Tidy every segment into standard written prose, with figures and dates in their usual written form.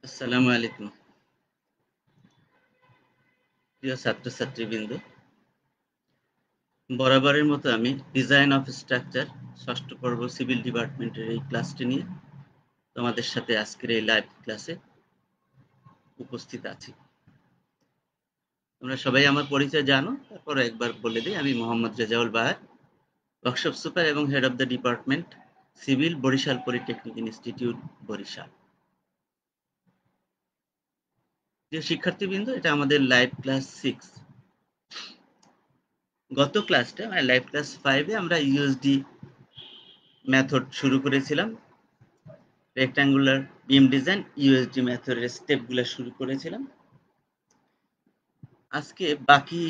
আসসালামু আলাইকুম প্রিয় ছাত্রছাত্রীবৃন্দ। বরাবরের মতো আমি ডিজাইন অফ স্ট্রাকচার ষষ্ঠ পর্ব সিভিল ডিপার্টমেন্টের এই ক্লাসটি নিয়ে তোমাদের সাথে আজকের এই লাইভ ক্লাসে উপস্থিত আছি। তোমরা সবাই আমার পরিচয় জানো, তারপরে একবার বলে দিই, আমি মোহাম্মদ রেজাউল বাহার, ওয়ার্কশপ সুপার এবং head of the department civil, Barishal polytechnic institute, Barishal. প্রিয় শিক্ষার্থীবৃন্দ, এটা আমাদের লাইভ ক্লাস 6। গত ক্লাসটা মানে লাইভ ক্লাস 5-এ আমরা ইউএসডি মেথড শুরু করেছিলাম। রেক্ট্যাঙ্গুলার বিম ডিজাইন ইউএসডি মেথডের স্টেপগুলো শুরু করেছিলাম। আজকে বাকি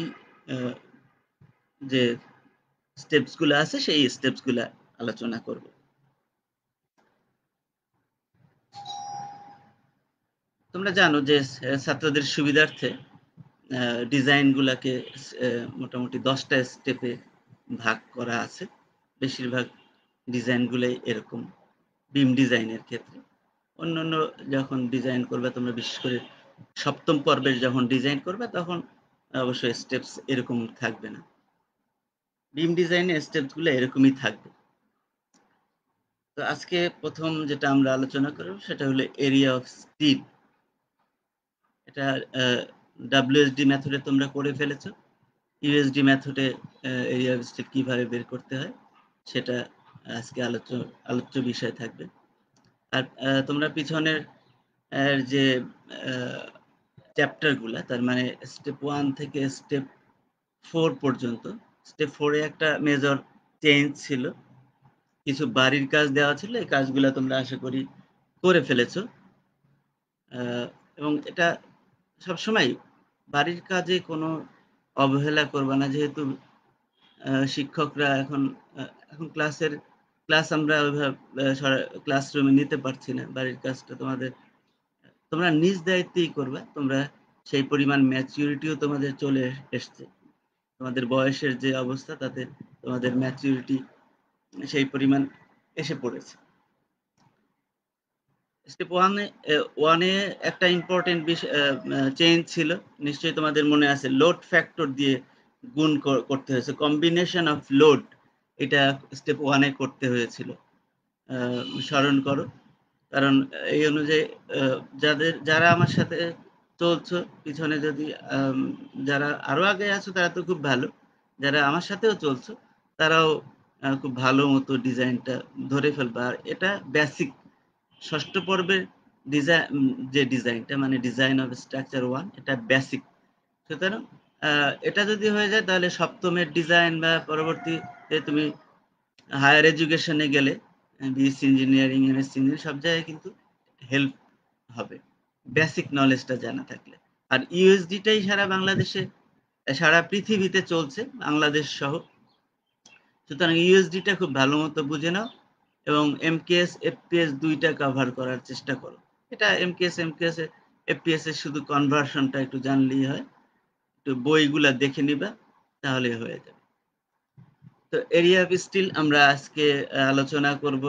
যে স্টেপসগুলো আছে সেই স্টেপসগুলো আলোচনা করব। তোমরা জানো যে ছাত্রদের সুবিধার্থে ডিজাইনগুলোকে মোটামুটি 10টা স্টেপে ভাগ করা আছে। বেশিরভাগ ডিজাইনগুলোই এরকম বিম ডিজাইনের ক্ষেত্রে। অন্যান্য যখন ডিজাইন করবে তোমরা, বিশেষ করে সপ্তম পর্বের যখন ডিজাইন করবে তখন অবশ্যই স্টেপস এরকম থাকবে না। বিম ডিজাইনের স্টেপসগুলো এরকমই থাকবে। তো আজকে প্রথম যেটা আমরা আলোচনা করব সেটা হলো এরিয়া অফ স্টিল। এটা ডাব্লিউএসডি মেথডে তোমরা করে ফেলেছো। ইউএসডি মেথডে এরিয়া অফ স্টিল কিভাবে বের করতে হয় সেটা আজকে আলোচ্য বিষয় থাকবে। আর তোমরা পিছনের যে চ্যাপ্টারগুলা, তার মানে স্টেপ 1 থেকে স্টেপ 4 পর্যন্ত, স্টেপ 4-এ একটা মেজর চেঞ্জ ছিল, কিছু বাড়ির কাজ দেওয়া ছিল। এই কাজগুলা তোমরা আশা করি করে ফেলেছো। এবং এটা সবসময় বাড়ির কাজে কোনো অবহেলা করবা না, যেহেতু শিক্ষকরা এখন ক্লাস আমরা ক্লাসরুমে নিতে পারছি না। বাড়ির কাজটা তোমরা নিজ দায়িত্বেই করবা। তোমরা সেই পরিমাণ ম্যাচুরিটিও তোমাদের চলে এসছে। তোমাদের বয়সের যে অবস্থা তাতে তোমাদের ম্যাচুরিটি সেই পরিমাণ এসে পড়েছে। স্টেপ 1-এ একটা ইম্পর্টেন্ট চেঞ্জ ছিল, নিশ্চয়ই তোমাদের মনে আছে। লোড ফ্যাক্টর দিয়ে গুণ করতে হয়েছে, কম্বিনেশন অফ লোড, এটা স্টেপ 1-এ করতে হয়েছিল। স্মরণ করো, কারণ এই অনুযায়ী যারা আমার সাথে চলছো পিছনে, যদি যারা আরো আগে আছো তারা তো খুব ভালো, যারা আমার সাথেও চলছো তারাও খুব ভালো মতো ডিজাইনটা ধরে ফেলবে। আর এটা বেসিক, ষষ্ঠ পর্বের যে ডিজাইনটা মানে ডিজাইন অফ স্ট্রাকচার 1, এটা বেসিক। সুতরাং এটা যদি হয়ে যায় তাহলে সপ্তমের ডিজাইন বা পরবর্তীতে তুমি হায়ার এডুকেশনে গেলে, বিএসসি ইঞ্জিনিয়ারিং, এমএসসি ইঞ্জিনিয়ারিং, সব জায়গায় কিন্তু হেল্প হবে বেসিক নলেজটা জানা থাকলে। আর ইউএসডিটাই সারা বাংলাদেশে, সারা পৃথিবীতে চলছে, বাংলাদেশ সহ। সুতরাং ইউএসডিটা খুব ভালো মতো বুঝে নাও এবং এমকেএস এফপিএস দুইটা কভার করার চেষ্টা করো। এটা এমকেএস এফপিএস এর শুধু কনভার্সনটা একটু জানলেই হয়, একটু বইগুলা দেখে নিবা তাহলে হয়ে যাবে। তো এরিয়া অফ স্টিল আমরা আজকে আলোচনা করব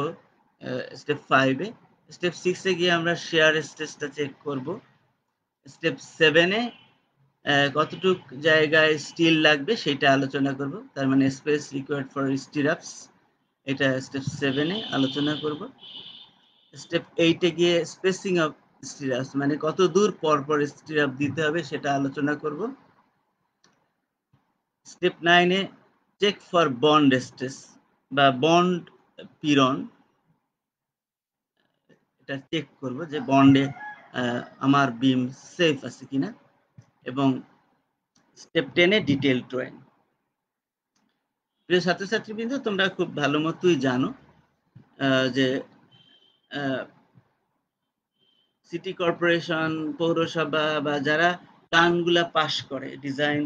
স্টেপ 5-এ। স্টেপ 6-এ গিয়ে আমরা শেয়ার স্ট্রেসটা চেক করব। স্টেপ 7-এ কতটুক জায়গায় স্টিল লাগবে সেটা আলোচনা করব, তার মানে স্পেস রিকোয়ার্ড ফর স্টিরাপস, এটা স্টেপ 7-এ আলোচনা করব। স্টেপ 8-এ গিয়ে স্পেসিং অফ স্টিরাপস, মানে কত দূর পর পর স্টিরাপ দিতে হবে সেটা আলোচনা করব। স্টেপ 9-এ চেক ফর বন্ড স্ট্রেস বা বন্ড পীড়ন, এটা চেক করব যে বন্ডে আমার বিম সেফ আছে কিনা। এবং স্টেপ 10-এ ডিটেল ড্রয়িং। প্রিয় ছাত্রছাত্রীবৃন্দ, তোমরা খুব ভালো মতোই জানো যে সিটি কর্পোরেশন, পৌরসভা বা যারা প্ল্যানগুলা পাস করে, ডিজাইন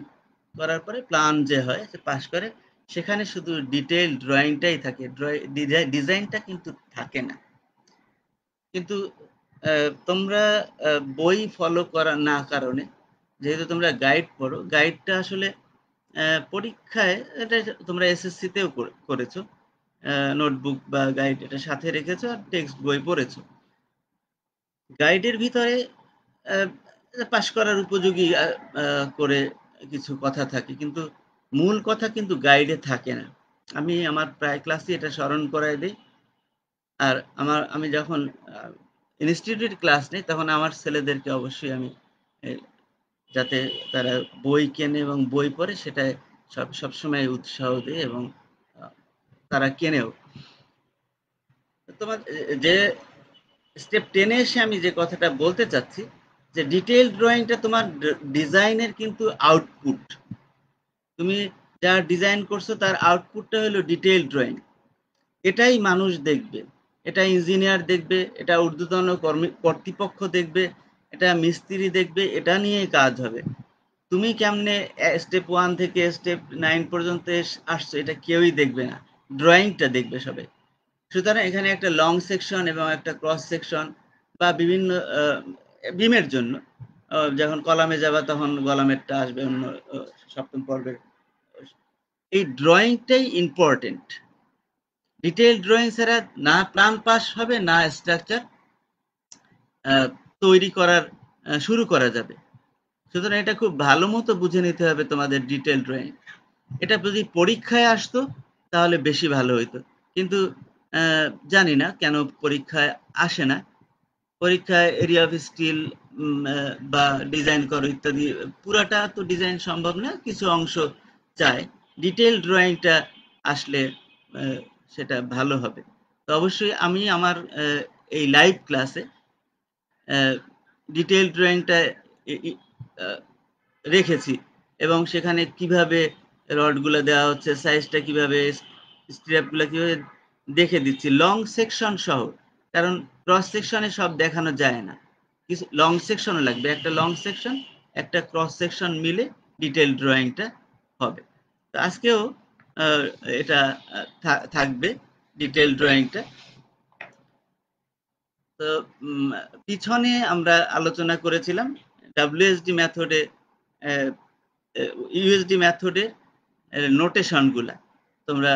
করার পরে প্ল্যান যে হয় সে পাস করে, সেখানে শুধু ডিটেইল ড্রয়িংটাই থাকে, ডিজাইনটা কিন্তু থাকে না। কিন্তু তোমরা বই ফলো করা না কারণে, যেহেতু তোমরা গাইড পড়ো, গাইডটা আসলে পরীক্ষায়, এটা তোমরা এসএসসিতেও করেছো, নোটবুক বা গাইড এটা সাথে রেখেছো আর টেক্সট বই পড়েছো। গাইডের ভিতরে পাস করার উপযোগী করে কিছু কথা থাকে, কিন্তু মূল কথা কিন্তু গাইডে থাকে না। আমি আমার প্রায় ক্লাসে এটা স্মরণ করায় দিই। আর আমি যখন ইনস্টিটিউট ক্লাস নেই তখন আমার ছেলেদেরকে অবশ্যই আমি যাতে তারা বই কেনে এবং বই পড়ে সেটা সবসময় উৎসাহ দিই, এবং তারা কেনেও। তোমার যে স্টেপ 10 এ এসে আমি যে কথাটা বলতে চাচ্ছি, যে ডিটেইল ড্রয়িংটা তোমার ডিজাইনের কিন্তু আউটপুট। তুমি যা ডিজাইন করছো তার আউটপুটটা হলো ডিটেইল ড্রয়িং। এটাই মানুষ দেখবে, এটা ইঞ্জিনিয়ার দেখবে, এটা ঊর্ধ্বতন কর্তৃপক্ষ দেখবে, এটা মিস্ত্রি দেখবে, এটা নিয়েই কাজ হবে। তুমি কেমনে স্টেপ 1 থেকে স্টেপ 9 পর্যন্ত আসছো এটা কেউই দেখবে না, ড্রয়িংটা দেখবে সবাই। সুতরাং এখানে একটা লং সেকশন এবং একটা ক্রস সেকশন বা বিভিন্ন বিমের জন্য যখন কলামে যাবা তখন কলামেরটা আসবে অন্য সপ্তম পর্বের। এই ড্রয়িংটাই ইম্পর্টেন্ট। ডিটেইল ড্রয়িং ছাড়া না প্ল্যান পাস হবে, না স্ট্রাকচার তৈরি করার শুরু করা যাবে। সুতরাং এটা খুব ভালো মতো বুঝে নিতে হবে তোমাদের ডিটেইল ড্রয়িং। এটা যদি পরীক্ষায় আসতো তাহলে বেশি ভালো হইতো, কিন্তু জানি না কেন পরীক্ষায় আসে না। পরীক্ষায় এরিয়া অফ স্টিল বা ডিজাইন করো ইত্যাদি, পুরাটা তো ডিজাইন সম্ভব না, কিছু অংশ চায়। ডিটেইল ড্রয়িংটা আসলে সেটা ভালো হবে। তো অবশ্যই আমি আমার এই লাইভ ক্লাসে ডিটেইল ড্রয়িংটা রেখেছি, এবং সেখানে কিভাবে রডগুলো দেওয়া হচ্ছে, সাইজটা কিভাবে, স্ট্র্যাপগুলো কিভাবে দেখে দিচ্ছি লং সেকশন সহ। কারণ ক্রস সেকশনে সব দেখানো যায় না, কিছু লং সেকশনও লাগবে। একটা লং সেকশন একটা ক্রস সেকশন মিলে ডিটেইল ড্রয়িংটা হবে। তো আজকেও এটা থাকবে ডিটেইল ড্রয়িংটা। তো পিছনে আমরা আলোচনা করেছিলাম WSD মেথডে, ইউএসডি মেথডে নোটেশনগুলা। তোমরা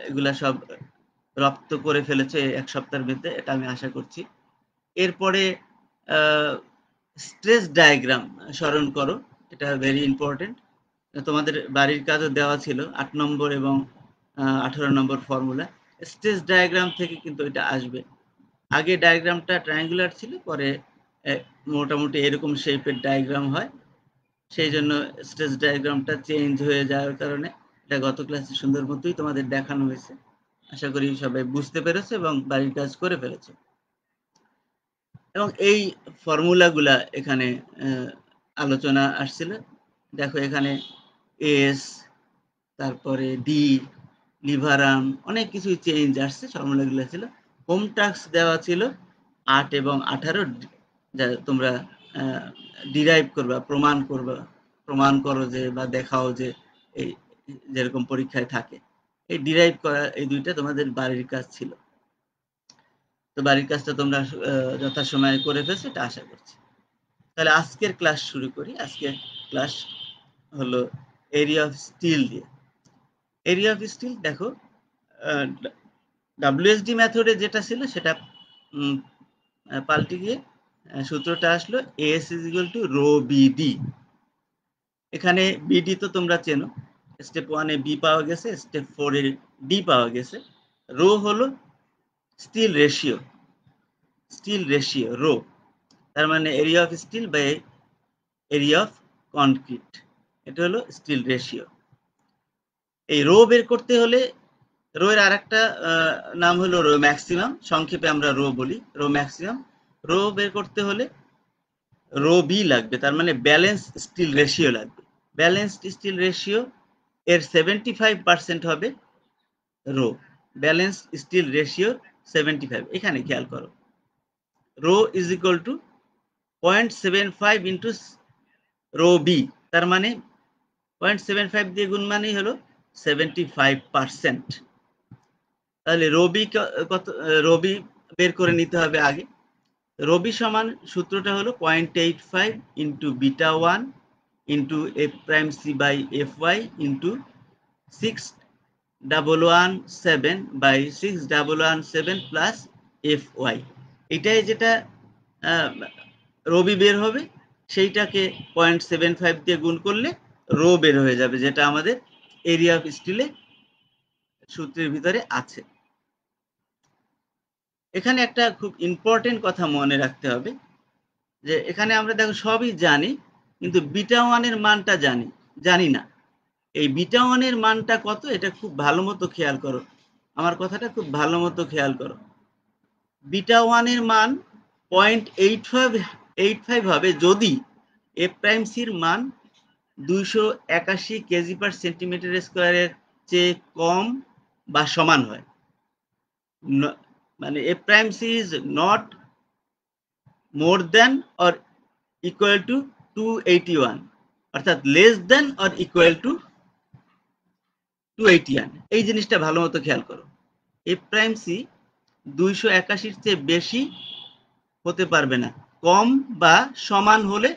এগুলা সব রপ্ত করে ফেলেছো এক সপ্তাহের মধ্যে, এটা আমি আশা করছি। এরপরে স্ট্রেস ডায়াগ্রাম স্মরণ করো, এটা ভেরি ইম্পর্টেন্ট। তোমাদের বাড়ির কাজও দেওয়া ছিল 8 নম্বর এবং 18 নম্বর ফর্মুলা। স্ট্রেস ডায়াগ্রাম থেকে কিন্তু এটা আসবে। আগে ডায়াগ্রামটা ট্রায়াঙ্গুলার ছিল, পরে মোটামুটি এরকম শেপের ডায়াগ্রাম হয়। সেই জন্য স্ট্রেস ডায়াগ্রামটা চেঞ্জ হয়ে যাওয়ার কারণে এটা গত ক্লাসে সুন্দর মতোই তোমাদের দেখানো হয়েছে। আশা করি সবাই বুঝতে পেরেছো এবং বাড়ির কাজ করে ফেলেছো। এবং এই ফর্মুলাগুলা এখানে আলোচনা আসছিল। দেখো এখানে এস, তারপরে ডি, লিভারাম, অনেক কিছুই চেঞ্জ আসছে, ফর্মুলাগুলো ছিল। হোম টাস্ক দেওয়া ছিল 8 এবং 18, যা তোমরা ডিরাইভ করবা, প্রমাণ করো যে, বা দেখাও যে এই যেরকম পরীক্ষায় থাকে। এই ডিরাইভ করা এই দুইটা তোমাদের বাড়ির কাজ ছিল। তো বাড়ির কাজটা তোমরা যথাসময়ে করে ফেলছো এটা আশা করছি। তাহলে আজকের ক্লাস শুরু করি। আজকের ক্লাস হলো এরিয়া অফ স্টিল দিয়ে। এরিয়া অফ স্টিল দেখো, WSD মেথডে যেটা ছিল সেটা পাল্টে গিয়ে সূত্রটা আসলো AS is equal to rho BD। এখানে বিডি তো তোমরা চেনো, স্টেপ 1 এ বি পাওয়া গেছে, স্টেপ 4 এ ডি পাওয়া গেছে। রো হলো স্টিল রেশিও রো, তার মানে area of steel by area of concrete, এটা হলো স্টিল রেশিও। এই রো বের করতে হলে, রো এর আরেকটা নাম হলো রো ম্যাক্সিমাম, সংক্ষেপে আমরা রো বলি, রো ম্যাক্সিমাম। রো বের করতে হলে রো বি লাগবে, তার মানে ব্যালেন্স স্টিল রেশিও লাগবে। ব্যালেন্সড স্টিল রেশিও এর 75% হবে রো। ব্যালেন্স স্টিল রেশিও 75, এখানে খেয়াল করো। Rho is equal to 0.75 into rho B, তার মানে 0.75 দিয়ে গুণ মানেই হলো 75%। তাহলে রবি কত, রবি বের করে নিতে হবে আগে। রবি সমান সূত্রটা হলো 0.85 into beta 1 into F prime C by F Y into 6117 by 6117 plus F Y. এটাই যেটা রবি বের হবে, সেইটাকে 0.75 দিয়ে গুণ করলে রো বের হয়ে যাবে, যেটা আমাদের এরিয়া অফ স্টিলে সূত্রের ভিতরে আছে। এখানে একটা খুব ইম্পর্টেন্ট কথা মনে রাখতে হবে, যে এখানে আমরা দেখো সবই জানি, কিন্তু বিটা ওয়ানের মানটা জানি না। এই বিটা ওয়ানের মানটা কত, এটা খুব ভালো মতো খেয়াল করো, আমার কথাটা খুব ভালো মতো খেয়াল করো। বিটা ওয়ানের মান 0.85 হবে যদি এফ প্রাইম সির মান 281 কেজি পার সেন্টিমিটার স্কোয়ারের চেয়ে কম বা সমান হয়। মানে F prime C is not more than or equal to 281, অর্থাৎ less than or equal to 281। এই জিনিসটা ভালো মতো খেয়াল করো। এফ প্রাইম সি 281-র চেয়ে বেশি হতে পারবে না, কম বা সমান হলে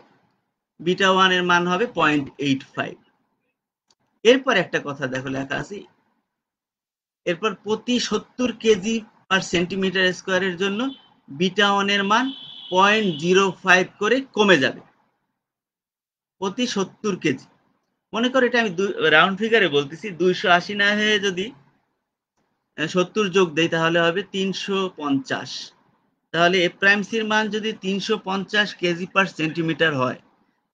বিটা ওয়ানের মান হবে 0.85। এরপর একটা কথা দেখো লেখা আছে, এরপর প্রতি 70 কেজি পার সেন্টিমিটার স্কোয়ারের জন্য বিটা ওয়ানের মান 0.05 করে কমে যাবে প্রতি 70 কেজি। মনে করো এটা আমি রাউন্ড ফিগারে বলতেছি, 280 না হয়ে যদি 70 যোগ দেই তাহলে হবে 350। তাহলে এফ প্রাইম সির মান যদি 350 কেজি পার সেন্টিমিটার হয়,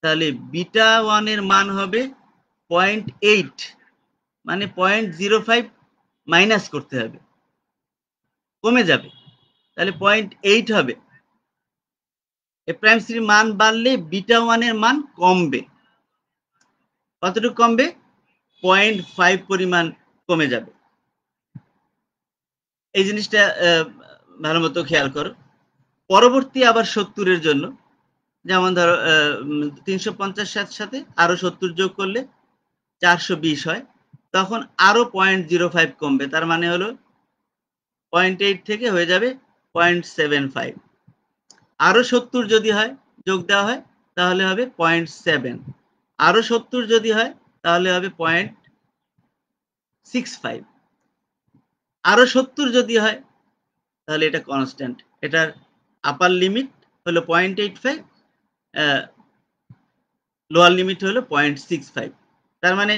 তাহলে বিটা ওয়ানের মান হবে 0.8, মানে 0.05 মাইনাস করতে হবে, কমে যাবে, তাহলে 0.8 হবে। এফ প্রাইম সির মান বাড়লে বিটা ওয়ানের মান কমবে। কতটুকু কমবে? 0.5 পরিমাণ কমে যাবে। এই জিনিসটা ভালো মতো খেয়াল করো। পরবর্তী আবার 70-এর জন্য, যেমন ধরো 350 সাথে আরো 70 যোগ করলে 420 হয়, তখন আরো 0.05 কমবে, তার মানে হলো 0.8 থেকে হয়ে যাবে 0.75। আরো 70 যদি হয়, যোগ দেওয়া হয়, তাহলে হবে 0.7। আরো 70 যদি হয় তাহলে হবে 0.65। আরো 70 যদি হয় তাহলে এটা কনস্ট্যান্ট, এটার আপার লিমিট হলো 0.85, লোয়ার লিমিট হলো 0.65। তার মানে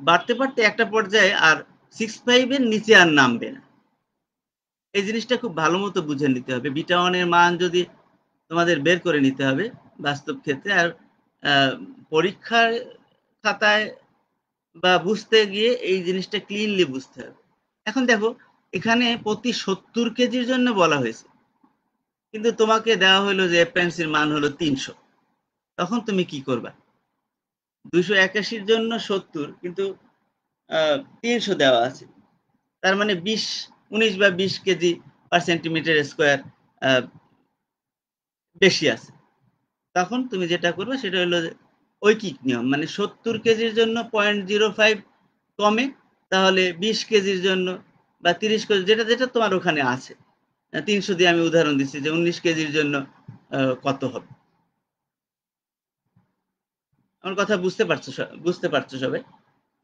বাড়তে বাড়তে একটা পর্যায়ে আর 65 এর নিচে আর নামবে না। এই জিনিসটা খুব ভালো মতো বুঝে নিতে হবে। বিটা ওয়ানের মান যদি তোমাদের বের করে নিতে হবে বাস্তব ক্ষেত্রে, আর পরীক্ষার খাতায় বা বুঝতে গিয়ে এই জিনিসটা ক্লিনলি বুঝতে হবে। এখন দেখো এখানে প্রতি 70 কেজির জন্য বলা হয়েছে, কিন্তু তোমাকে দেওয়া হলো যে এফ প্রাইম সির মান হলো 300। তখন তুমি কি করবা? 281-র জন্য 70, কিন্তু 300 দেওয়া আছে, তার মানে 19 বা 20 কেজি পার সেন্টিমিটার স্কোয়ার বেশি আছে। তখন তুমি যেটা করবে সেটা হলো ঐকিক নিয়ম, মানে 70 কেজির জন্য 0.05 কমে, তাহলে 20 কেজির জন্য বা 30 কেজি, যেটা যেটা তোমার ওখানে আছে, 300 দিয়ে আমি উদাহরণ দিচ্ছি যে 19 কেজির জন্য কত হবে। আমার কথা বুঝতে পারছো সবাই?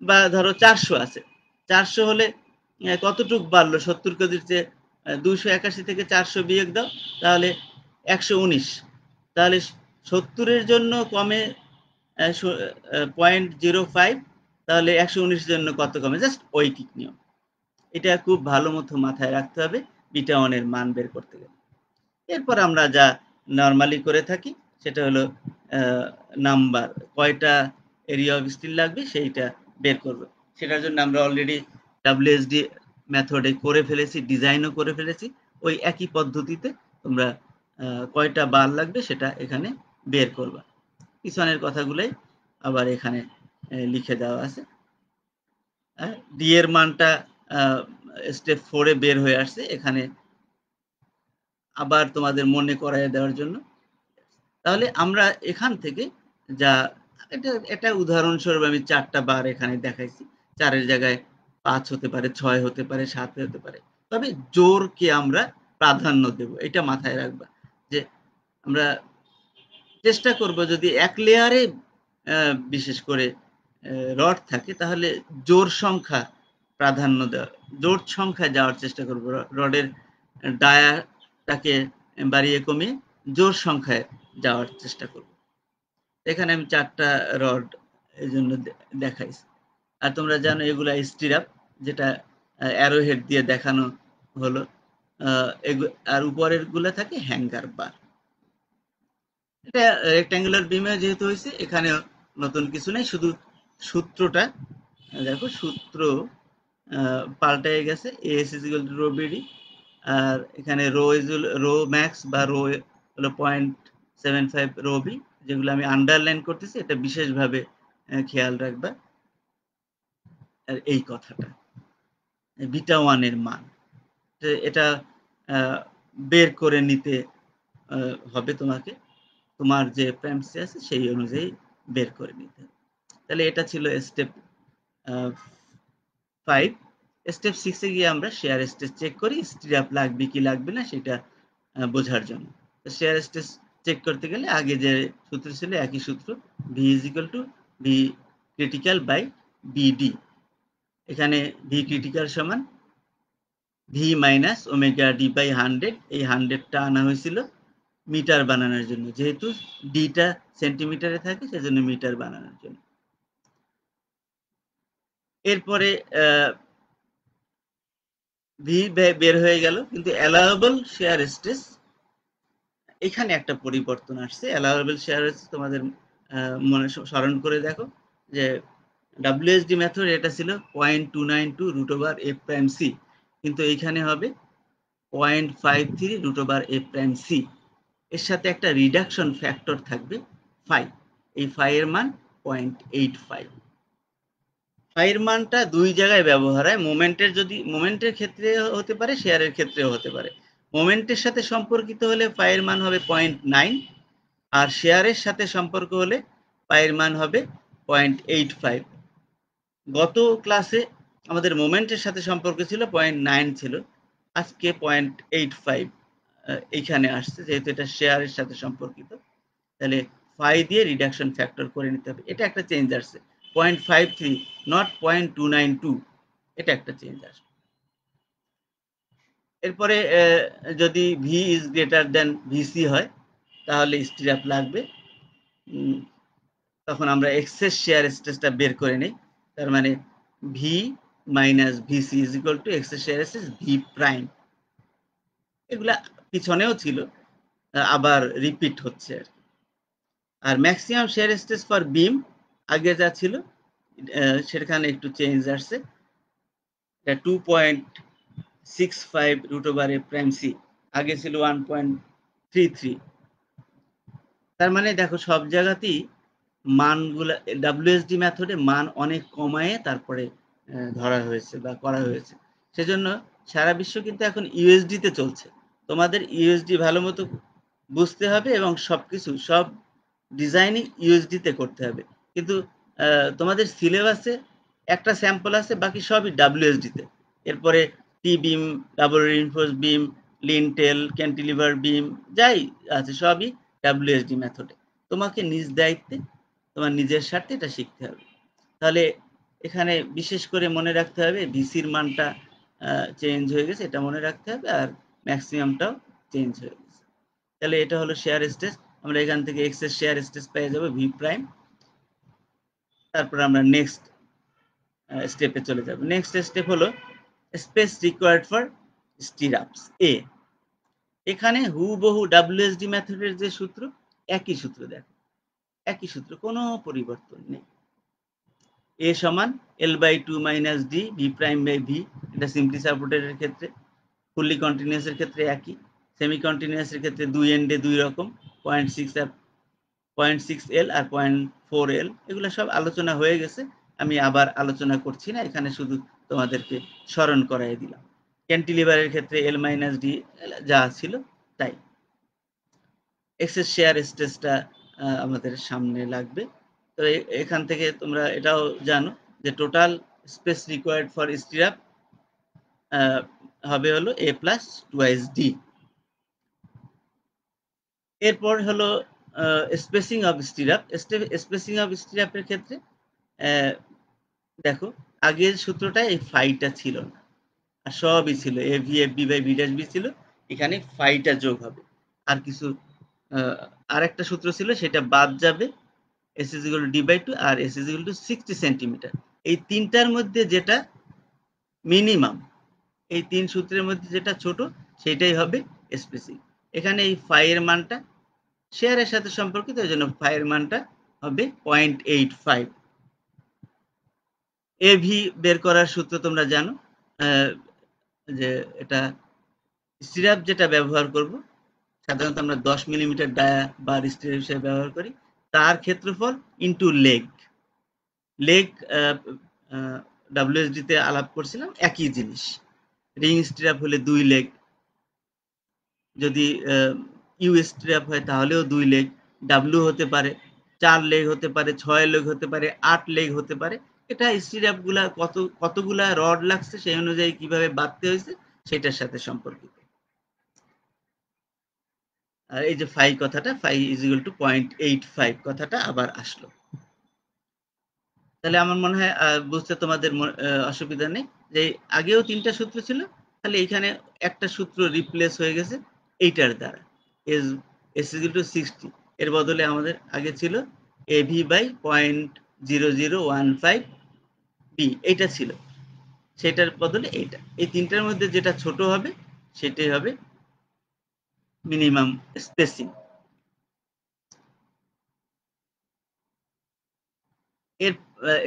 বা ধরো 400 আছে, 400 হলে কতটুক বাড়লো 70 কেজির চেয়ে? 281 থেকে 400 বিয়োগ দাও, তাহলে 119। তাহলে 70-এর জন্য কমে 0.05, তাহলে 119-এর জন্য কত কমে? জাস্ট ঐকিক নিয়ম, এটা খুব ভালো মতো মাথায় রাখতে হবে বিটা ওয়ানের মান বের করতে গেলে। এরপর আমরা যা নর্মালি করে থাকি সেটা হলো নাম্বার, কয়টা এরিয়া অফ স্টিল লাগবে সেইটা বের করব। সেটার জন্য আমরা অলরেডি ডাব্লিউএসডি মেথডে করে ফেলেছি, ডিজাইনও করে ফেলেছি। ওই একই পদ্ধতিতে তোমরা কয়টা বার লাগবে সেটা এখানে বের করবা। পিছনের কথাগুলোই আবার এখানে লিখে দেওয়া আছে। ডি এর মানটা স্টেপ 4-এ বের হয়ে আসছে, এখানে আবার তোমাদের মনে করাইয়ে দেওয়ার জন্য। তাহলে আমরা এখান থেকে যা, এটা উদাহরণস্বরূপ আমি 4টা বার এখানে দেখাইছি। 4-এর জায়গায় 5 হতে পারে, 6 হতে পারে, 7 হতে পারে। তবে জোরকে আমরা প্রাধান্য দেব, এটা মাথায় রাখবা, যে আমরা চেষ্টা করব যদি এক লেয়ারে বিশেষ করে রড থাকে তাহলে জোর সংখ্যা প্রাধান্য দেওয়া, জোর সংখ্যায় যাওয়ার চেষ্টা করব। রডের ডায়াটাকে বাড়িয়ে কমিয়ে জোড় সংখ্যায় যাওয়ার চেষ্টা করব। এখানে আমি ৪টা রড এই জন্য দেখাইছি। আর তোমরা জানো এগুলা স্টিরাপ, যেটা অ্যারো হেড দিয়ে দেখানো হলো। আর উপরের গুলা থাকে হ্যাঙ্গার বার। এটা রেক্ট্যাঙ্গুলার বিমে যেহেতু হয়েছে, এখানে নতুন কিছু নেই, শুধু সূত্রটা দেখো, সূত্র পাল্টায় গেছে। S is equal to rho BD, আর এখানে রো ম্যাক্স বা রো হলো 0.75 রো বি, যেগুলো আমি আন্ডারলাইন করতেছি, এটা বিশেষভাবে খেয়াল রাখবা। আর এই কথাটা বিটা 1 এর মান, এটা বের করে নিতে হবে তোমাকে, তোমার যে প্রাইমসি আছে সেই অনুযায়ী বের করে নিতে হবে। তাহলে এটা ছিল স্টেপ 5। স্টেপ 6 এ গিয়ে আমরা শেয়ার স্ট্রেস চেক করি, স্টিরাপ লাগবে কি লাগবে না সেটা বোঝার জন্য। তো শেয়ার স্ট্রেস চেক করতে গেলে আগে যে সূত্র ছিল একই সূত্র, V is equal to V critical by BD. এখানে ভি ক্রিটিক্যাল সমান V minus omega D by 100। এই 100টা আনা হয়েছিল মিটার বানানোর জন্য, যেহেতু ডিটা সেন্টিমিটারে থাকে সেজন্য মিটার বানানোর জন্য। এরপরে ভি বের হয়ে গেল, কিন্তু অ্যালাউয়েবল শেয়ার স্ট্রেস, এখানে একটা পরিবর্তন আসছে। অ্যালাউয়েবল শেয়ার স্ট্রেস তোমাদের মনে স্মরণ করে দেখো যে WSD মেথড এটা ছিল 0.292 root over F prime C, কিন্তু এইখানে হবে 0.53 root over F prime C. এর সাথে একটা রিডাকশন ফ্যাক্টর থাকবে ফাই। এই ফাই এর মান 0.85। ফাই এর মানটা দুই জায়গায় ব্যবহার হয়। মোমেন্টের ক্ষেত্রে হতে পারে, শেয়ারের ক্ষেত্রেও হতে পারে। মোমেন্টের সাথে সম্পর্কিত হলে ফাই এর মান হবে 0.9, আর শেয়ারের সাথে সম্পর্ক হলে ফাই এর মান হবে 0.85। গত ক্লাসে আমাদের মোমেন্টের সাথে সম্পর্ক ছিল 0.9 ছিল, আজকে 0.85 এইখানে আসছে, যেহেতু এটা শেয়ারের সাথে সম্পর্কিত। তাহলে ফাই দিয়ে রিডাকশন ফ্যাক্টর করে নিতে হবে। এটা একটা চেঞ্জ আসছে, 0.53 নট 0.292, এটা একটা চেঞ্জ আসবে। এরপরে যদি V is greater than VC হয় তাহলে স্টিরাপ লাগবে। তখন আমরা এক্সেস শেয়ার স্ট্রেসটা বের করে নেই। তার মানে V minus VC is equal to excess shear stress V prime. এগুলা পিছনেও ছিল, আবার রিপিট হচ্ছে আর কি। আর maximum shear stress for beam আগে যা ছিল সেখানে একটু চেঞ্জ আসছে। 2.65 root over A prime C, আগে ছিল 1.33। তার মানে দেখো সব জায়গাতেই মানগুলা WSD মেথডে মান অনেক কমায়ে তারপরে ধরা হয়েছে বা করা হয়েছে। সেজন্য সারা বিশ্ব কিন্তু এখন USD তে চলছে। তোমাদের USD ভালো মতো বুঝতে হবে এবং সবকিছু সব ডিজাইনিং USD তে করতে হবে। কিন্তু তোমাদের সিলেবাসে একটা স্যাম্পল আছে, বাকি সবই WSD তে। এরপরে টি বিম, ডাবল রিইনফোর্স বিম, লিনটেল, ক্যান্টিলিভার বিম যাই আছে সবই WSD মেথডে। তোমাকে নিজ দায়িত্বে তোমার নিজের স্বার্থে এটা শিখতে হবে। তাহলে এখানে বিশেষ করে মনে রাখতে হবে ভিসির মানটা চেঞ্জ হয়ে গেছে, এটা মনে রাখতে হবে, আর ম্যাক্সিমামটাও চেঞ্জ হয়ে গেছে। তাহলে এটা হলো শেয়ার স্ট্রেস। আমরা এখান থেকে এক্সেস শেয়ার স্ট্রেস পেয়ে যাব ভি প্রাইম। তারপর আমরা নেক্সট স্টেপে চলে যাব। নেক্সট স্টেপ হলো স্পেস রিকোয়ার্ড ফর স্টিরাপস এ। এখানে হুবহু WSD মেথডের যে সূত্র, একই সূত্র, দেখো একই সূত্র, কোনো পরিবর্তন নেই। এ সমান L/2 minus D V prime by V. এটা সিম্পলি সাপোর্টেডের ক্ষেত্রে, ফুললি কন্টিনিউয়াসের ক্ষেত্রে একই, সেমি কন্টিনিউয়াসের ক্ষেত্রে দুই এন্ডে দুই রকম, 0.6 আর 0.6 এল আর 0.4 এল। এগুলো সব আলোচনা হয়ে গেছে, আমি আবার আলোচনা করছি না, এখানে শুধু তোমাদেরকে স্মরণ করাই দিলাম। ক্যান্টিলিভারের ক্ষেত্রে L মাইনাস ডি যা ছিল তাই। এক্সেস শেয়ার স্ট্রেসটা আমাদের সামনে লাগবে। তো এখান থেকে তোমরা এটাও জানো যে total space required for stirrup হবে হলো A প্লাস টুয়াইস ডি। এরপর হলো spacing of stirrup. Spacing of স্টিরাপের ক্ষেত্রে দেখো আগের সূত্রটা এই ফাইটা ছিল না, আর সবই ছিল A V F B by V dash B ছিল, এখানে ফাইটা যোগ হবে। আর কিছু আরেকটা সূত্র ছিল সেটা বাদ যাবে, s is equal to d/2 আর s is equal to 60 centimetre. এই তিনটার মধ্যে যেটা মিনিমাম, এই তিন সূত্রের মধ্যে যেটা ছোট সেটাই হবে স্পেসিং। এখানে এই ফাই এর মানটা শেয়ারের সাথে সম্পর্কিত, এই জন্য ফাই এর মানটা হবে 0.85। এভি বের করার সূত্র তোমরা জানো, যে এটা স্টিরাপ যেটা ব্যবহার করব, সাধারণত আমরা 10 মিলিমিটার ডায়া বা স্টিরাপ হিসেবে ব্যবহার করি, তার ক্ষেত্রফল ইন্টু লেগ। লেগ WSD তে আলাপ করছিলাম, একই জিনিস। রিং স্টিরাপ হলে 2 লেগ, যদি ইউ স্টিরাপ হয় তাহলেও 2 লেগ, ডাব্লিউ হতে পারে 4 লেগ হতে পারে, 6 লেগ হতে পারে, 8 লেগ হতে পারে। এটা স্টিরাপগুলা কতগুলা রড লাগছে সেই অনুযায়ী কিভাবে বাঁধতে হয়েছে সেটার সাথে সম্পর্কিত। আর এই যে ফাই কথাটা, ফাই ইজ ইকুয়াল টু 0.85 কথাটা আবার আসলো। তাহলে আমার মনে হয় বুঝতে তোমাদের অসুবিধা নেই, যে আগেও 3টা সূত্র ছিল, তাহলে এখানে একটা সূত্র রিপ্লেস হয়ে গেছে এইটার দ্বারা, এস ইকুয়াল টু 60। এর বদলে আমাদের আগে ছিল এভি বাই 0.0015 বি, এইটা ছিল, সেটার বদলে এইটা। এই তিনটার মধ্যে যেটা ছোট হবে সেটাই হবে মিনিমাম স্পেসিং। এর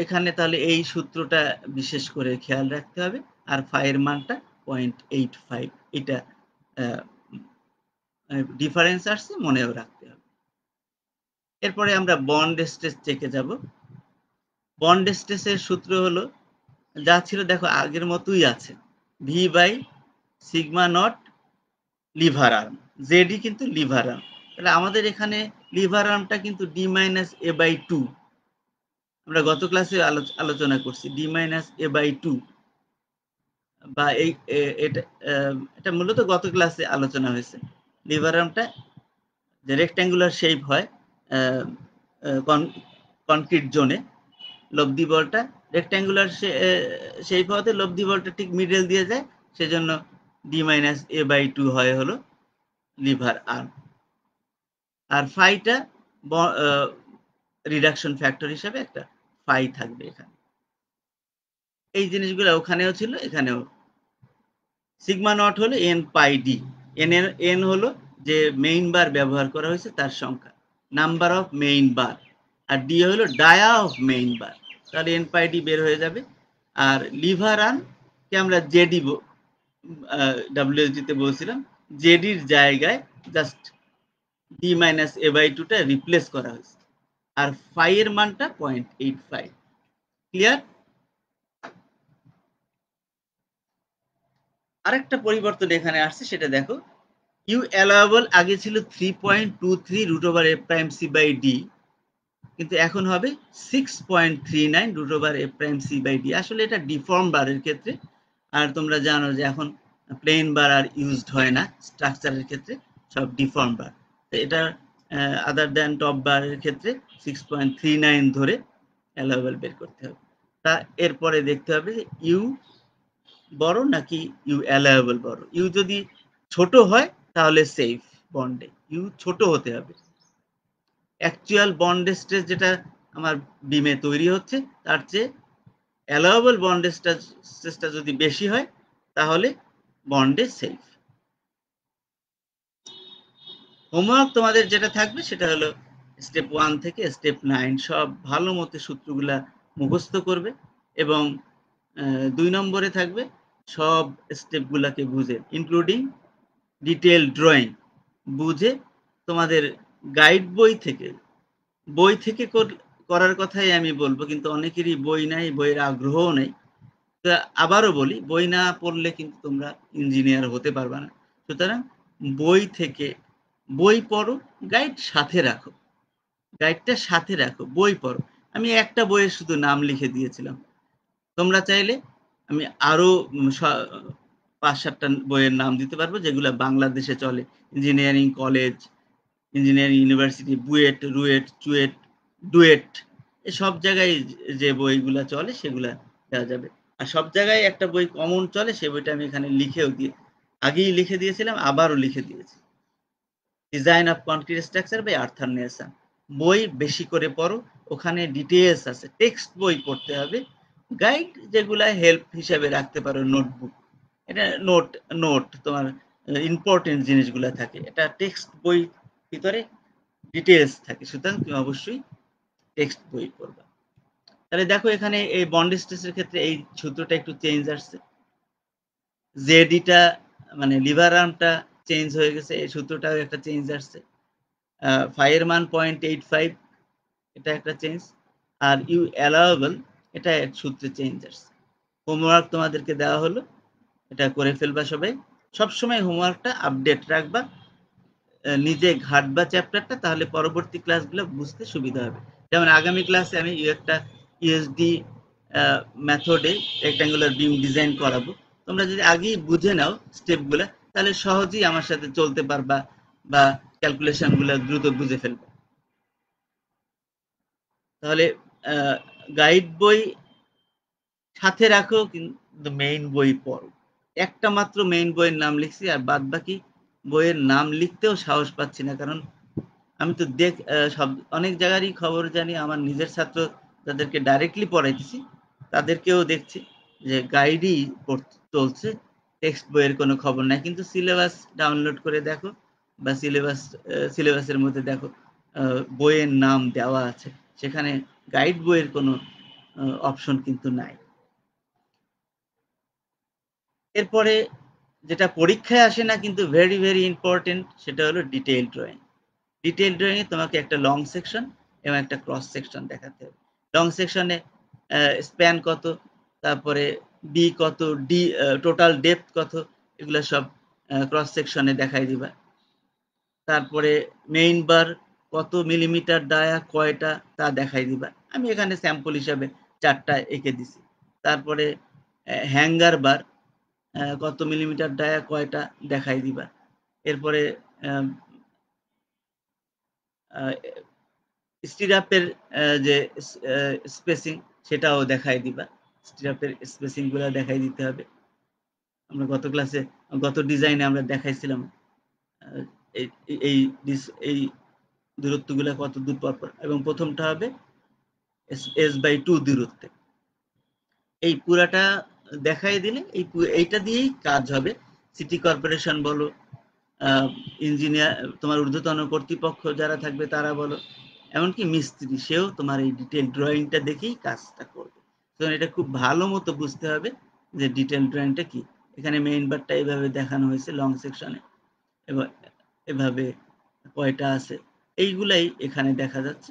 এখানে তাহলে এই সূত্রটা বিশেষ করে খেয়াল রাখতে হবে, আর ফাইয়ের মানটা 0.85, এটা ডিফারেন্স আসছে মনেও রাখতে হবে। এরপরে আমরা বন্ড স্ট্রেস চেকে যাব। বন্ড স্ট্রেসের সূত্র হলো যা ছিল দেখো আগের মতোই আছে, V by sigma naught lever arm, JD কিন্তু লিভার আর্ম। তাহলে আমাদের এখানে লিভার আর্মটা কিন্তু ডি মাইনাস এ বাই 2, আমরা গত ক্লাসে আলোচনা করছি ডি মাইনাস এ বাই 2, বা এই এটা মূলত গত ক্লাসে আলোচনা হয়েছে। লিভার আর্মটা যে রেক্ট্যাঙ্গুলার শেপ হয় কনক্রিট জোনে, লব্ধি বলটা রেক্ট্যাঙ্গুলার শেপ হওয়াতে লব্ধি বলটা ঠিক মিডল দিয়ে যায়, সেজন্য ডি মাইনাস এ বাই 2 হয় হলো লিভার আর্ম। আর ফাইটা রিডাকশন ফ্যাক্টর হিসেবে একটা ফাই থাকবে এখানে। এই জিনিসগুলো ওখানেও ছিল, এখানেও। সিগমা নট হলো এন পাই ডি, এন হলো যে মেইন বার ব্যবহার করা হয়েছে তার সংখ্যা, নাম্বার অফ মেইন বার, আর ডি হলো ডায়া অফ মেইন বার, তাহলে এন পাই ডি বের হয়ে যাবে। আর লিভার আর্মকে আমরা জেডি ডাব্লিউএসডি তে বলছিলাম, জেডির জায়গায় just D minus A by 2টা রিপ্লেস করা হয়েছে, আর ফাই এর মানটা 0.85। ক্লিয়ার? আরেকটা পরিবর্তন এখানে আসছে, সেটা দেখো। ইউ অ্যালাওয়েবল আগে ছিল 3.23 root over F prime C by D, কিন্তু এখন হবে 6.39 root over F prime C by D. আসলে এটা ডিফর্ম বারের ক্ষেত্রে, আর তোমরা জানো যে এখন প্লেন বার আর ইউজড হয় না স্ট্রাকচারের ক্ষেত্রে, সব ডিফর্ম বার। এটা আদার দ্যান টপ বারের ক্ষেত্রে 6.39 ধরে অ্যালাওয়েবল বের করতে হবে। তা এরপরে দেখতে হবে যে ইউ বড় নাকি ইউ অ্যালাওয়েবল বড়। ইউ যদি ছোট হয় তাহলে সেফ বন্ডে, ইউ ছোট হতে হবে। অ্যাকচুয়াল বন্ড স্ট্রেস যেটা আমার বিমে তৈরি হচ্ছে তার চেয়ে অ্যালাওয়েবল বন্ড স্ট্রেসটা যদি বেশি হয় তাহলে বন্ডে সেফ। হোমওয়ার্ক তোমাদের যেটা থাকবে সেটা হলো স্টেপ 1 থেকে স্টেপ 9 সব ভালো মতো সূত্রগুলা মুখস্থ করবে, এবং 2 নম্বরে থাকবে সব স্টেপগুলাকে বুঝে, ইনক্লুডিং ডিটেল ড্রয়িং বুঝে, তোমাদের গাইড বই থেকে করার কথাই আমি বলবো, কিন্তু অনেকেরই বই নাই, বইয়ের আগ্রহও নেই। তো আবারও বলি, বই না পড়লে কিন্তু তোমরা ইঞ্জিনিয়ার হতে পারবে না। সুতরাং বই পড়ো, গাইড সাথে রাখো, গাইডটা সাথে রাখো, বই পড়ো। আমি একটা বইয়ের শুধু নাম লিখে দিয়েছিলাম, তোমরা চাইলে আমি আরো 5-7টা বইয়ের নাম দিতে পারবো যেগুলো বাংলাদেশে চলে, engineering college, engineering university, BUET, RUET, CUET, duet, সব জায়গায় যে বইগুলা চলে সেগুলা দেওয়া যাবে। আর সব জায়গায় একটা বই কমন চলে, সে বইটা আমি এখানে আগেই লিখে দিয়েছিলাম, আবারও লিখে দিয়েছি। Design of concrete structure by Arthur Nelson. বই বেশি করে পড়ো, ওখানে ডিটেলস আছে। টেক্সট বই পড়তে হবে। গাইড যেগুলা হেল্প হিসাবে রাখতে পারো, নোটবুক, এটা নোট নোট তোমার ইম্পর্টেন্ট জিনিসগুলা থাকে। এটা টেক্সট বই ভিতরে ডিটেলস থাকে, সুতরাং তুমি অবশ্যই টেক্সট বই পড়বা। তাহলে দেখো এখানে এই বন্ড স্ট্রেসের ক্ষেত্রে এই সূত্রটা একটু চেঞ্জ আসছে। জেডিটা মানে লিভার আর্মটা চেঞ্জ হয়ে গেছে, এই সূত্রটাও একটা চেঞ্জ আসছে। ফাইয়ের মান 0.85, এটা একটা চেঞ্জ। আর ইউ অ্যালাউয়েবল, এটা এক সূত্রে চেঞ্জ আসছে। হোমওয়ার্ক তোমাদেরকে দেওয়া হলো, এটা করে ফেলবা সবাই। সবসময় হোমওয়ার্কটা আপডেট রাখবা, নিজে ঘাটবা চ্যাপ্টারটা, তাহলে পরবর্তী ক্লাসগুলো বুঝতে সুবিধা হবে। যেমন আগামী ক্লাসে আমি একটা ইউএসডি মেথডে রেক্ট্যাঙ্গুলার বিম ডিজাইন করাবো। তোমরা যদি আগেই বুঝে নাও স্টেপগুলো, তাহলে সহজেই আমার সাথে চলতে পারবা বা ক্যালকুলেশনগুলো দ্রুত বুঝে ফেলবে। তাহলে গাইড বই সাথে রাখো, কিন্তু মেইন বই পড়ো। একটা মাত্র মেইন বইয়ের নাম লিখছি, আর বাদ বাকি বইয়ের নাম লিখতেও সাহস পাচ্ছি না, কারণ আমি তো সব অনেক জায়গারই খবর জানি। আমার নিজের ছাত্র যাদেরকে ডাইরেক্টলি পড়াইতেছি তাদেরকেও দেখছি যে গাইডই চলছে, টেক্সট বইয়ের কোনো খবর নাই। কিন্তু সিলেবাস ডাউনলোড করে দেখো বা সিলেবাসের মধ্যে দেখো বইয়ের নাম দেওয়া আছে, সেখানে গাইড বইয়ের কোনো অপশন কিন্তু নাই। এরপরে যেটা পরীক্ষায় আসে না কিন্তু ভেরি ভেরি ইম্পর্টেন্ট, সেটা হলো ডিটেইল ড্রয়িং। ডিটেইল ড্রয়িংয়ে তোমাকে একটা লং সেকশন এবং একটা ক্রস সেকশন দেখাতে হবে। লং সেকশনে স্প্যান কত, তারপরে বি কত, ডি টোটাল ডেপথ কত, এগুলো সব ক্রস সেকশনে দেখাই দিবা। তারপরে মেইন বার কত মিলিমিটার ডায়া, কয়টা, তা দেখাই দিবা। আমি এখানে স্যাম্পল হিসাবে 4টা এঁকে দিছি। তারপরে হ্যাঙ্গার বার কত মিলিমিটার ডায়া, কয়টা, দেখাই দিবা। এরপরে স্টিরাপের যে স্পেসিং, সেটাও দেখাই দিবা। স্টিরাপের স্পেসিং গুলা দেখাই দিতে হবে। আমরা গত ডিজাইনে আমরা দেখাইছিলাম এই এই এই দূরত্বগুলা কত দূর পর পর, এবং প্রথমটা হবে s/2 দূরত্বে। এই পুরাটা দেখাই দিলে এইটা দিয়েই কাজ হবে। সিটি কর্পোরেশন বলো, ইঞ্জিনিয়ার, তোমার ঊর্ধ্বতন কর্তৃপক্ষ যারা থাকবে তারা বলো, এমনকি মিস্ত্রি, সেও তোমার এই ডিটেল ড্রয়িংটা দেখেই কাজটা করবে। তো এটা খুব ভালো মতো বুঝতে হবে যে ডিটেল ড্রয়িংটা কি। এখানে মেইন বারটা এইভাবে দেখানো হয়েছে লং সেকশনে, এবং এভাবে কয়টা আছে এইগুলাই এখানে দেখা যাচ্ছে।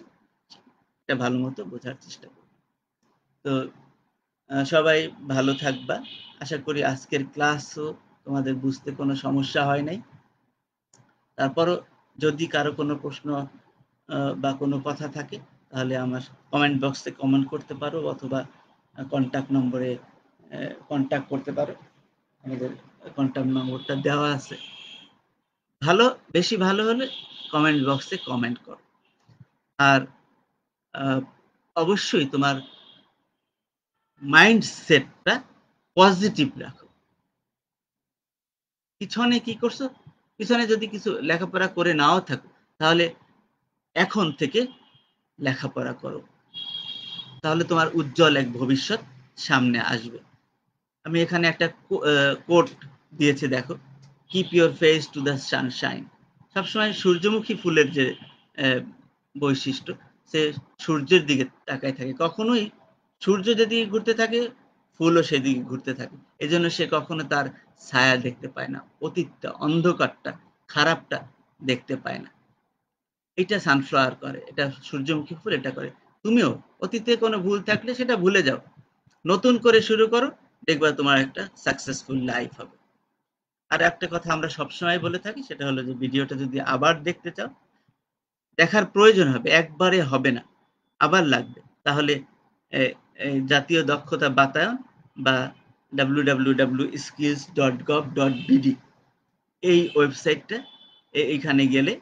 এটা ভালো মতো বোঝার চেষ্টা করবে। তো সবাই ভালো থাকবা। আশা করি আজকের ক্লাসও তোমাদের বুঝতে কোনো সমস্যা হয় নাই। তারপরও যদি কারো কোনো প্রশ্ন বা কোনো কথা থাকে, তাহলে আমার কমেন্ট বক্সে কমেন্ট করতে পারো, অথবা কন্ট্যাক্ট নম্বরে কন্ট্যাক্ট করতে পারো। আমাদের কন্ট্যাক্ট নম্বরটা দেওয়া আছে। বেশি ভালো হলে কমেন্ট বক্সে কমেন্ট করো। আর অবশ্যই তোমার মাইন্ডসেটটা পজিটিভ রাখো। পিছনে কি করছো, পিছনে যদি কিছু লেখাপড়া করে নাও থাকো, তাহলে এখন থেকে লেখাপড়া করো, তাহলে তোমার উজ্জ্বল এক ভবিষ্যৎ সামনে আসবে। আমি এখানে একটা কোট দিয়েছি, দেখো, keep your face to the Sunshine. সবসময় সূর্যমুখী ফুলের যে বৈশিষ্ট্য, সে সূর্যের দিকে তাকায় থাকে। কখনোই সূর্য যেদিকে ঘুরতে থাকে, ফুলও সেদিকে ঘুরতে থাকে। এজন্য সে কখনো তার ছায়া দেখতে পায় না, অতীতটা, অন্ধকারটা, খারাপটা দেখতে পায় না। এটা সানফ্লাওয়ার করে, এটা সূর্যমুখী ফুল এটা করে। তুমিও অতীতে কোনো ভুল থাকলে সেটা ভুলে যাও, নতুন করে শুরু করো, দেখবা তোমার একটা সাকসেসফুল লাইফ হবে। আর একটা কথা আমরা সবসময় বলে থাকি, সেটা হলো যে ভিডিওটা যদি আবার দেখতে চাও, দেখার প্রয়োজন হবে, একবারে হবে না, আবার লাগবে। তাহলে জাতীয় দক্ষতা বাতায়ন বা www.skills.gov.bd এই ওয়েবসাইটটা, এইখানে গেলে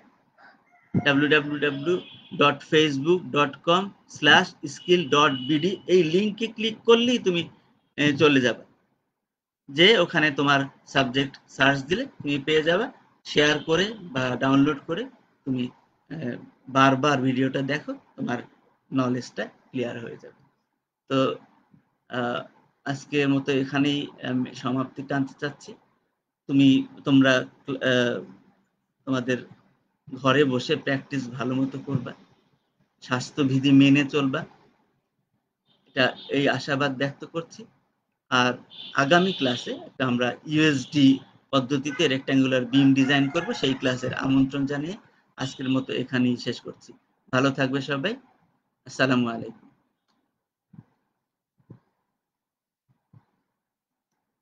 www.facebook.com/skill.bd এই লিঙ্কে ক্লিক করলেই তুমি চলে যাবে, যে ওখানে তোমার সাবজেক্ট সার্চ দিলে তুমি পেয়ে যাবে। শেয়ার করে বা ডাউনলোড করে তুমি বারবার ভিডিওটা দেখো, তোমার নলেজটা ক্লিয়ার হয়ে যাবে। তো আজকের মতো এখানেই আমি সমাপ্তি টানতে চাচ্ছি। তোমরা তোমাদের ঘরে বসে প্র্যাকটিস ভালো মতো করবা, স্বাস্থ্যবিধি মেনে চলবা, এটা এই আশাবাদ ব্যক্ত করছি। আর আগামী ক্লাসে আমরা ইউএসডি পদ্ধতিতে রেক্ট্যাঙ্গুলার বিম ডিজাইন করব, সেই ক্লাসের আমন্ত্রণ জানিয়ে আজকের মতো এখানেই শেষ করছি। ভালো থাকবে সবাই। আসসালামু আলাইকুম।